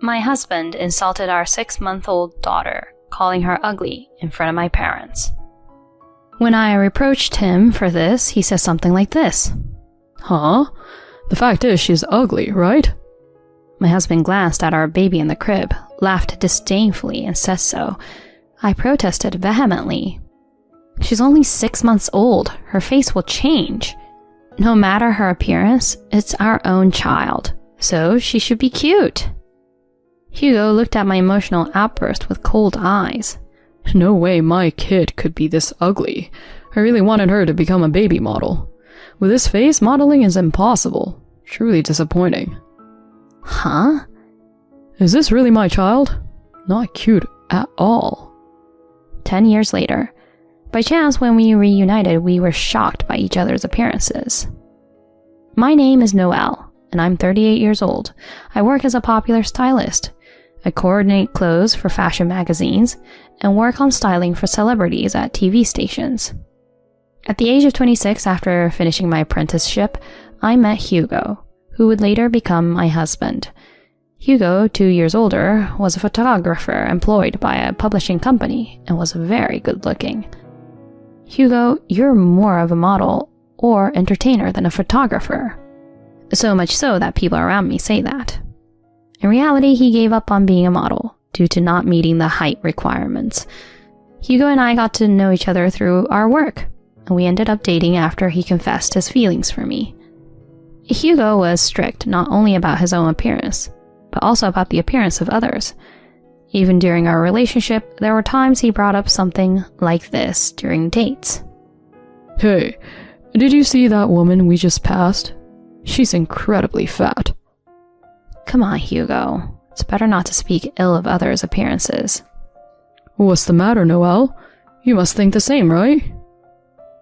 My husband insulted our 6-month-old daughter, calling her ugly in front of my parents. When I reproached him for this, he says something like this. Huh? The fact is she's ugly, right? My husband glanced at our baby in the crib, laughed disdainfully, and says so. I protested vehemently. She's only 6 months old. Her face will change. No matter her appearance, it's our own child, so she should be cute. Hugo looked at my emotional outburst with cold eyes. No way my kid could be this ugly. I really wanted her to become a baby model. With this face, modeling is impossible. Truly disappointing. Huh? Is this really my child? Not cute at all. 10 years later. By chance, when we reunited, we were shocked by each other's appearances. My name is Noelle, and I'm 38 years old. I work as a popular stylist. I coordinate clothes for fashion magazines and work on styling for celebrities at TV stations. At the age of 26, after finishing my apprenticeship, I met Hugo, who would later become my husband. Hugo, 2 years older, was a photographer employed by a publishing company and was very good-looking. Hugo, you're more of a model or entertainer than a photographer. So much so that people around me say that. In reality, he gave up on being a model due to not meeting the height requirements. Hugo and I got to know each other through our work, and we ended up dating after he confessed his feelings for me. Hugo was strict not only about his own appearance, but also about the appearance of others. Even during our relationship, there were times he brought up something like this during dates. Hey, did you see that woman we just passed? She's incredibly fat. Come on, Hugo. It's better not to speak ill of others' appearances. What's the matter, Noelle? You must think the same, right?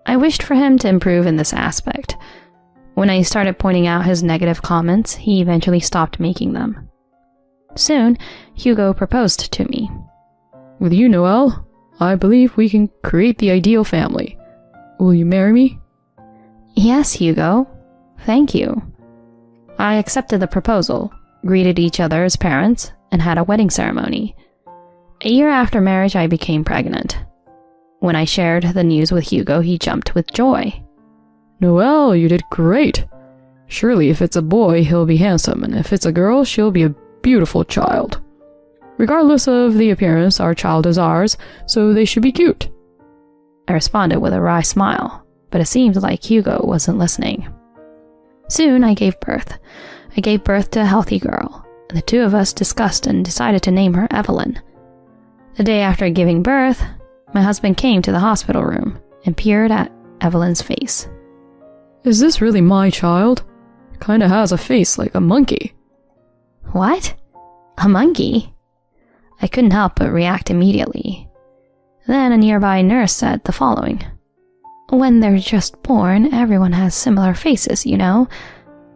I wished for him to improve in this aspect. When I started pointing out his negative comments, he eventually stopped making them. Soon, Hugo proposed to me. With you, Noelle, I believe we can create the ideal family. Will you marry me? Yes, Hugo. Thank you. I accepted the proposal, greeted each other as parents, and had a wedding ceremony. A year after marriage, I became pregnant. When I shared the news with Hugo, he jumped with joy. Noelle, you did great. Surely if it's a boy, he'll be handsome, and if it's a girl, she'll be a beautiful child. Regardless of the appearance, our child is ours, so they should be cute. I responded with a wry smile, but it seemed like Hugo wasn't listening. Soon I gave birth. I gave birth to a healthy girl, and the two of us discussed and decided to name her Evelyn. The day after giving birth, my husband came to the hospital room and peered at Evelyn's face. Is this really my child? Kinda has a face like a monkey. What? A monkey? I couldn't help but react immediately. Then a nearby nurse said the following. When they're just born, everyone has similar faces, you know.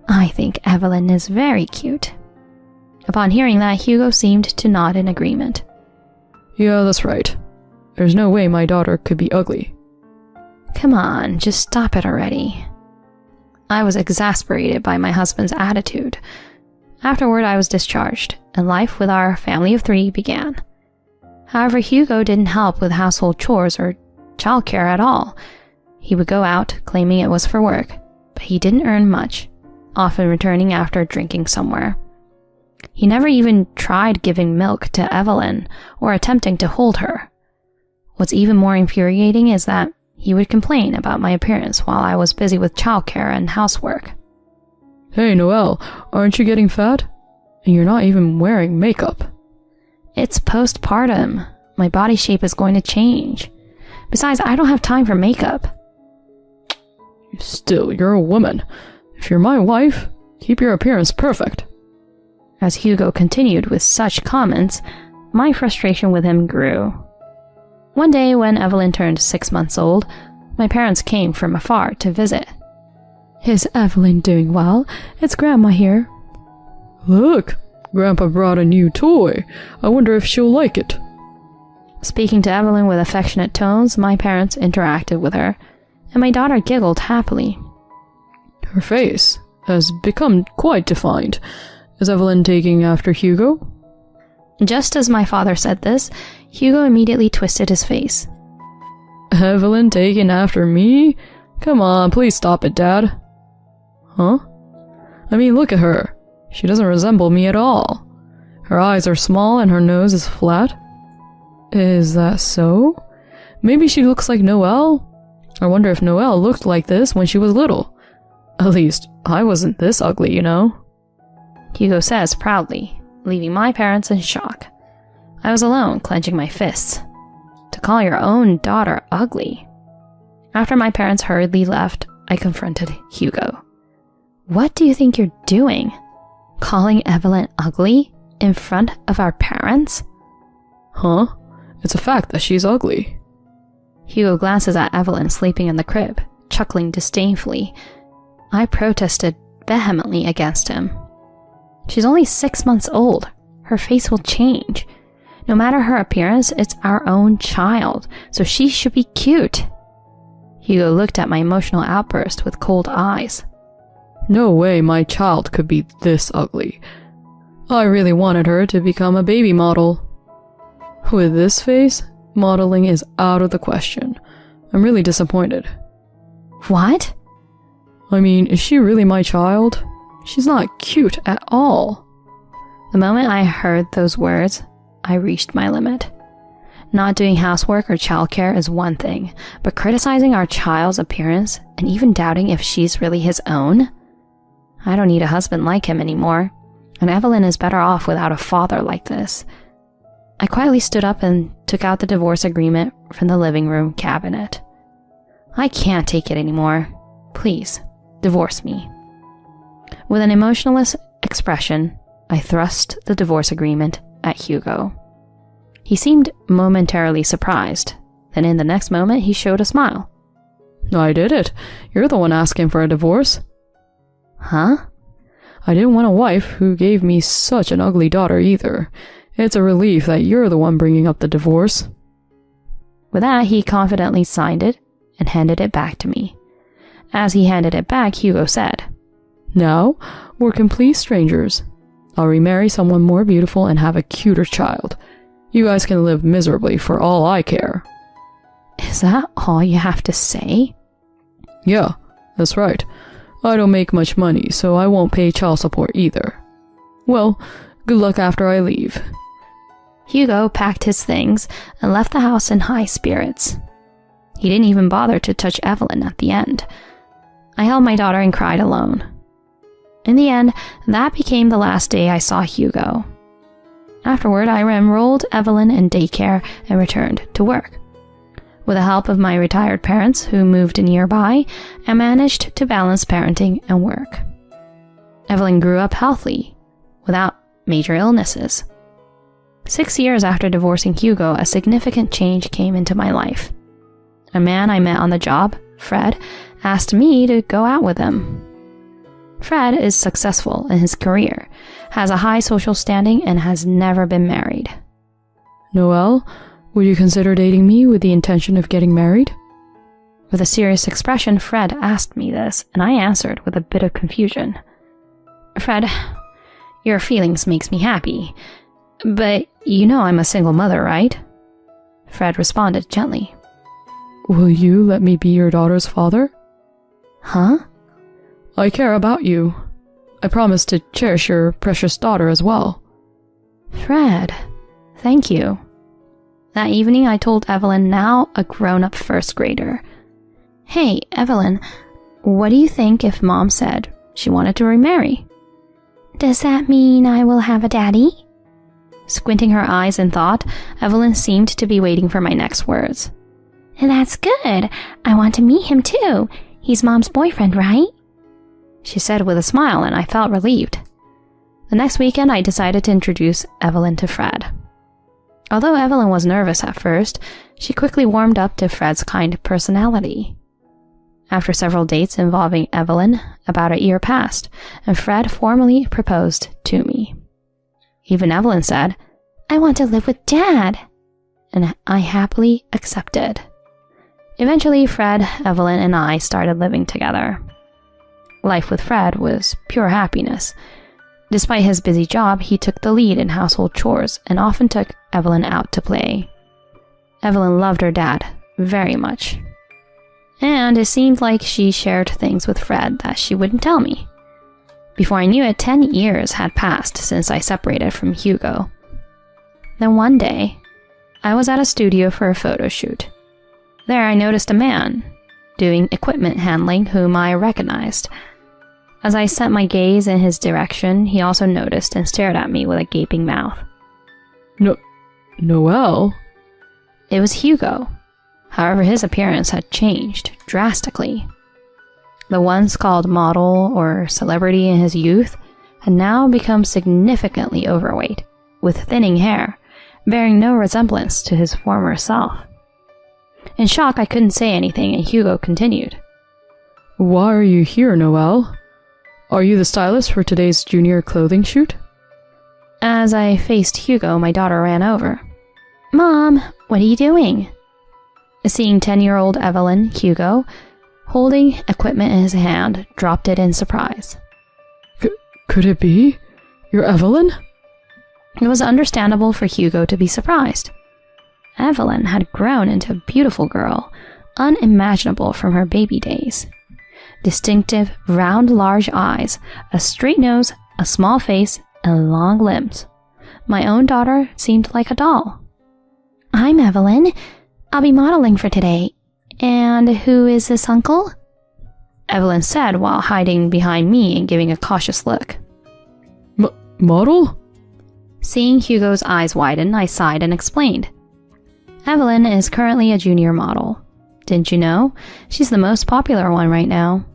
I think Evelyn is very cute. Upon hearing that, Hugo seemed to nod in agreement. Yeah, that's right. There's no way my daughter could be ugly. Come on, just stop it already. I was exasperated by my husband's attitude. Afterward, I was discharged, and life with our family of 3 began. However, Hugo didn't help with household chores or childcare at all. He would go out, claiming it was for work, but he didn't earn much, often returning after drinking somewhere. He never even tried giving milk to Evelyn or attempting to hold her. What's even more infuriating is that he would complain about my appearance while I was busy with childcare and housework. Hey, Noelle, aren't you getting fat? And you're not even wearing makeup. It's postpartum. My body shape is going to change. Besides, I don't have time for makeup. Still, you're a woman. If you're my wife, keep your appearance perfect. As Hugo continued with such comments, my frustration with him grew. One day when Evelyn turned 6 months old, my parents came from afar to visit. Is Evelyn doing well? It's Grandma here. Look, Grandpa brought a new toy. I wonder if she'll like it. Speaking to Evelyn with affectionate tones, my parents interacted with her, and my daughter giggled happily. Her face has become quite defined. Is Evelyn taking after Hugo? Just as my father said this, Hugo immediately twisted his face. Evelyn taken after me? Come on, please stop it, Dad. Huh? I mean, look at her. She doesn't resemble me at all. Her eyes are small and her nose is flat. Is that so? Maybe she looks like Noelle? I wonder if Noelle looked like this when she was little. At least, I wasn't this ugly, you know? Hugo says proudly, leaving my parents in shock. I was alone, clenching my fists. To call your own daughter ugly. After my parents hurriedly left, I confronted Hugo. What do you think you're doing? Calling Evelyn ugly in front of our parents? Huh? It's a fact that she's ugly. Hugo glances at Evelyn sleeping in the crib, chuckling disdainfully. I protested vehemently against him. She's only 6 months old. Her face will change. No matter her appearance, it's our own child, so she should be cute. Hugo looked at my emotional outburst with cold eyes. No way my child could be this ugly. I really wanted her to become a baby model. With this face, modeling is out of the question. I'm really disappointed. What? I mean, is she really my child? She's not cute at all. The moment I heard those words, I reached my limit. Not doing housework or childcare is one thing, but criticizing our child's appearance and even doubting if she's really his own? I don't need a husband like him anymore, and Evelyn is better off without a father like this. I quietly stood up and took out the divorce agreement from the living room cabinet. I can't take it anymore. Please, divorce me. With an emotionless expression, I thrust the divorce agreement at Hugo. He seemed momentarily surprised. Then in the next moment, he showed a smile. I did it. You're the one asking for a divorce. Huh? I didn't want a wife who gave me such an ugly daughter either. It's a relief that you're the one bringing up the divorce. With that, he confidently signed it and handed it back to me. As he handed it back, Hugo said, Now, we're complete strangers. I'll remarry someone more beautiful and have a cuter child. You guys can live miserably for all I care. Is that all you have to say? Yeah, that's right. I don't make much money, so I won't pay child support either. Well, good luck after I leave. Hugo packed his things and left the house in high spirits. He didn't even bother to touch Evelyn at the end. I held my daughter and cried alone. In the end, that became the last day I saw Hugo. Afterward, I enrolled Evelyn in daycare and returned to work. With the help of my retired parents, who moved nearby, I managed to balance parenting and work. Evelyn grew up healthy, without major illnesses. 6 years after divorcing Hugo, a significant change came into my life. A man I met on the job, Fred, asked me to go out with him. Fred is successful in his career, has a high social standing, and has never been married. Noelle, would you consider dating me with the intention of getting married? With a serious expression, Fred asked me this, and I answered with a bit of confusion. Fred, your feelings makes me happy, but you know I'm a single mother, right? Fred responded gently. Will you let me be your daughter's father? Huh? I care about you. I promise to cherish your precious daughter as well. Fred, thank you. That evening, I told Evelyn, now a grown-up first grader. Hey, Evelyn, what do you think if Mom said she wanted to remarry? Does that mean I will have a daddy? Squinting her eyes in thought, Evelyn seemed to be waiting for my next words. That's good. I want to meet him too. He's Mom's boyfriend, right? She said with a smile, and I felt relieved. The next weekend, I decided to introduce Evelyn to Fred. Although Evelyn was nervous at first, she quickly warmed up to Fred's kind personality. After several dates involving Evelyn, about a year passed, and Fred formally proposed to me. Even Evelyn said, I want to live with Dad, and I happily accepted. Eventually, Fred, Evelyn, and I started living together. Life with Fred was pure happiness. Despite his busy job, he took the lead in household chores and often took Evelyn out to play. Evelyn loved her dad very much. And it seemed like she shared things with Fred that she wouldn't tell me. Before I knew it, 10 years had passed since I separated from Hugo. Then one day, I was at a studio for a photo shoot. There I noticed a man doing equipment handling whom I recognized. As I sent my gaze in his direction, he also noticed and stared at me with a gaping mouth. Noelle? It was Hugo. However, his appearance had changed drastically. The once called model or celebrity in his youth had now become significantly overweight, with thinning hair, bearing no resemblance to his former self. In shock, I couldn't say anything, and Hugo continued. Why are you here, Noelle? Are you the stylist for today's junior clothing shoot? As I faced Hugo, my daughter ran over. Mom, what are you doing? Seeing 10-year-old Evelyn, Hugo, holding equipment in his hand, dropped it in surprise. Could it be? You're Evelyn? It was understandable for Hugo to be surprised. Evelyn had grown into a beautiful girl, unimaginable from her baby days. Distinctive, round, large eyes, a straight nose, a small face, and long limbs. My own daughter seemed like a doll. I'm Evelyn. I'll be modeling for today. And who is this uncle? Evelyn said while hiding behind me and giving a cautious look. Model? Seeing Hugo's eyes widen, I sighed and explained. Evelyn is currently a junior model. Didn't you know? She's the most popular one right now.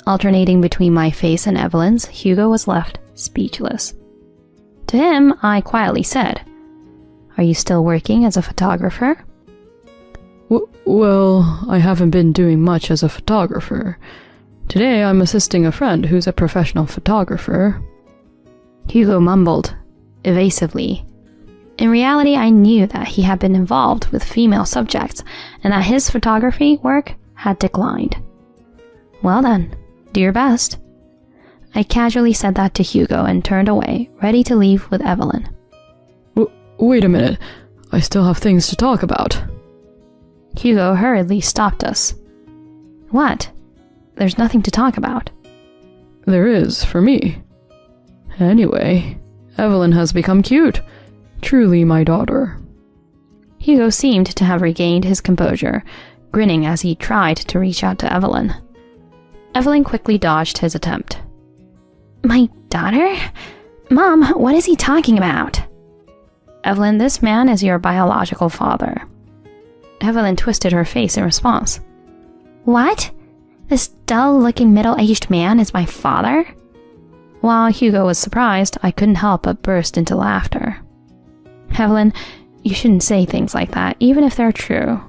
Alternating between my face and Evelyn's, Hugo was left speechless. To him, I quietly said, Are you still working as a photographer? Well, I haven't been doing much as a photographer. Today I'm assisting a friend who's a professional photographer. Hugo mumbled, evasively. In reality, I knew that he had been involved with female subjects and that his photography work had declined. Well then, do your best. I casually said that to Hugo and turned away, ready to leave with Evelyn. Wait a minute. I still have things to talk about. Hugo hurriedly stopped us. What? There's nothing to talk about. There is, for me. Anyway, Evelyn has become cute. Truly my daughter. Hugo seemed to have regained his composure, grinning as he tried to reach out to Evelyn. Evelyn quickly dodged his attempt. My daughter? Mom, what is he talking about? Evelyn, this man is your biological father. Evelyn twisted her face in response. What? This dull-looking middle-aged man is my father? While Hugo was surprised, I couldn't help but burst into laughter. Evelyn, you shouldn't say things like that, even if they're true.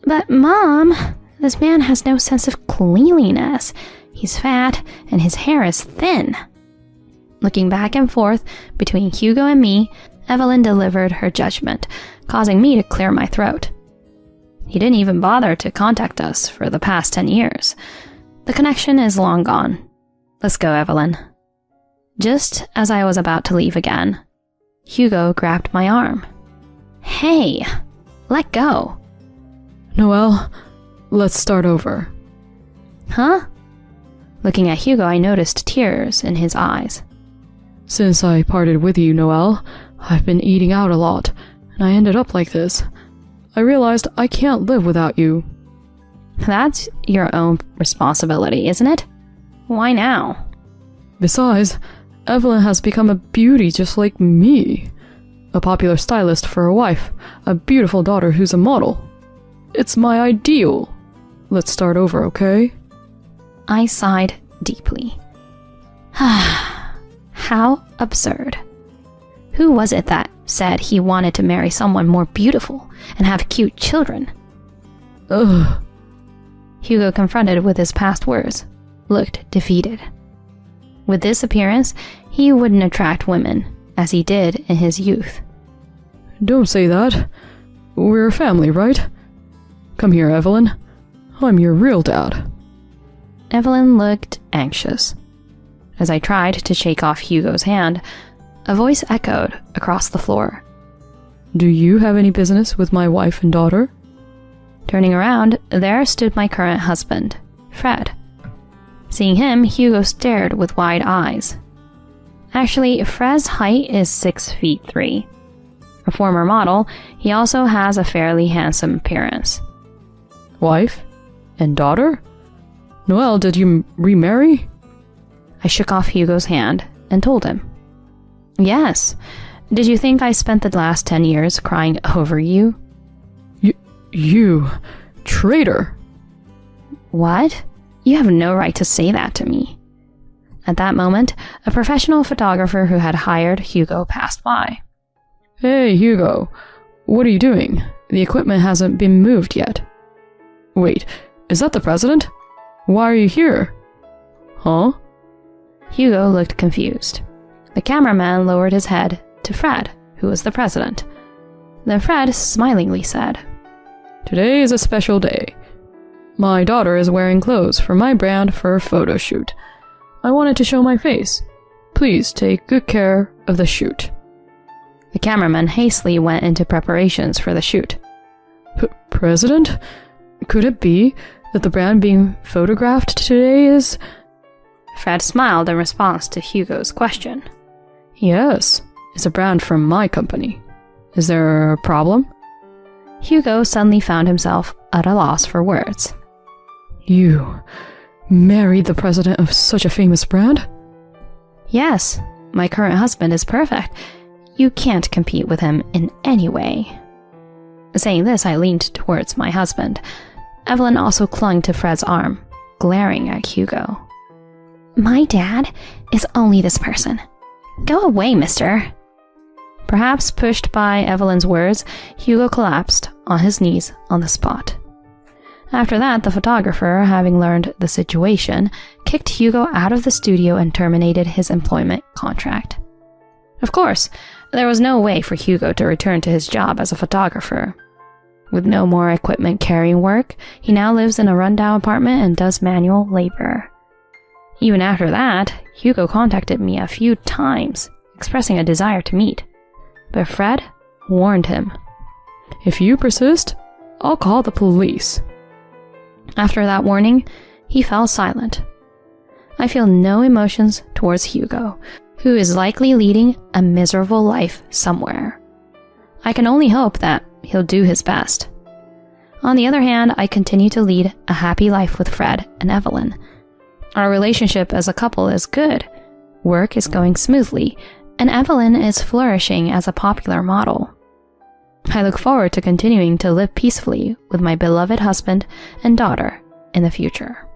But Mom, this man has no sense of cleanliness. He's fat, and his hair is thin. Looking back and forth between Hugo and me, Evelyn delivered her judgment, causing me to clear my throat. He didn't even bother to contact us for the past 10 years. The connection is long gone. Let's go, Evelyn. Just as I was about to leave again, Hugo grabbed my arm. Hey, let go. Noelle, let's start over. Huh? Looking at Hugo, I noticed tears in his eyes. Since I parted with you, Noelle, I've been eating out a lot, and I ended up like this. I realized I can't live without you. That's your own responsibility, isn't it? Why now? Besides, Evelyn has become a beauty just like me. A popular stylist for a wife, a beautiful daughter who's a model. It's my ideal. Let's start over, okay? I sighed deeply. How absurd. Who was it that said he wanted to marry someone more beautiful and have cute children? Ugh. Hugo, confronted with his past words, looked defeated. With this appearance, he wouldn't attract women, as he did in his youth. Don't say that. We're a family, right? Come here, Evelyn. I'm your real dad. Evelyn looked anxious. As I tried to shake off Hugo's hand, a voice echoed across the floor. Do you have any business with my wife and daughter? Turning around, there stood my current husband, Fred. Seeing him, Hugo stared with wide eyes. Actually, Fred's height is 6'3". A former model, he also has a fairly handsome appearance. Wife? And daughter? Noelle, did you remarry? I shook off Hugo's hand and told him. Yes. Did you think I spent the last 10 years crying over you? You traitor! What? You have no right to say that to me. At that moment, a professional photographer who had hired Hugo passed by. Hey, Hugo. What are you doing? The equipment hasn't been moved yet. Wait, is that the president? Why are you here? Huh? Hugo looked confused. The cameraman lowered his head to Fred, who was the president. Then Fred smilingly said, Today is a special day. My daughter is wearing clothes for my brand for a photo shoot. I wanted to show my face. Please take good care of the shoot. The cameraman hastily went into preparations for the shoot. President? Could it be that the brand being photographed today is... Fred smiled in response to Hugo's question. Yes, it's a brand from my company. Is there a problem? Hugo suddenly found himself at a loss for words. You married the president of such a famous brand? Yes, my current husband is perfect. You can't compete with him in any way. Saying this, I leaned towards my husband. Evelyn also clung to Fred's arm, glaring at Hugo. My dad is only this person. Go away, mister. Perhaps pushed by Evelyn's words, Hugo collapsed on his knees on the spot. After that, the photographer, having learned the situation, kicked Hugo out of the studio and terminated his employment contract. Of course, there was no way for Hugo to return to his job as a photographer. With no more equipment carrying work, he now lives in a rundown apartment and does manual labor. Even after that, Hugo contacted me a few times, expressing a desire to meet. But Fred warned him. If you persist, I'll call the police. After that warning, he fell silent. I feel no emotions towards Hugo, who is likely leading a miserable life somewhere. I can only hope that he'll do his best. On the other hand, I continue to lead a happy life with Fred and Evelyn. Our relationship as a couple is good. Work is going smoothly, and Evelyn is flourishing as a popular model. I look forward to continuing to live peacefully with my beloved husband and daughter in the future.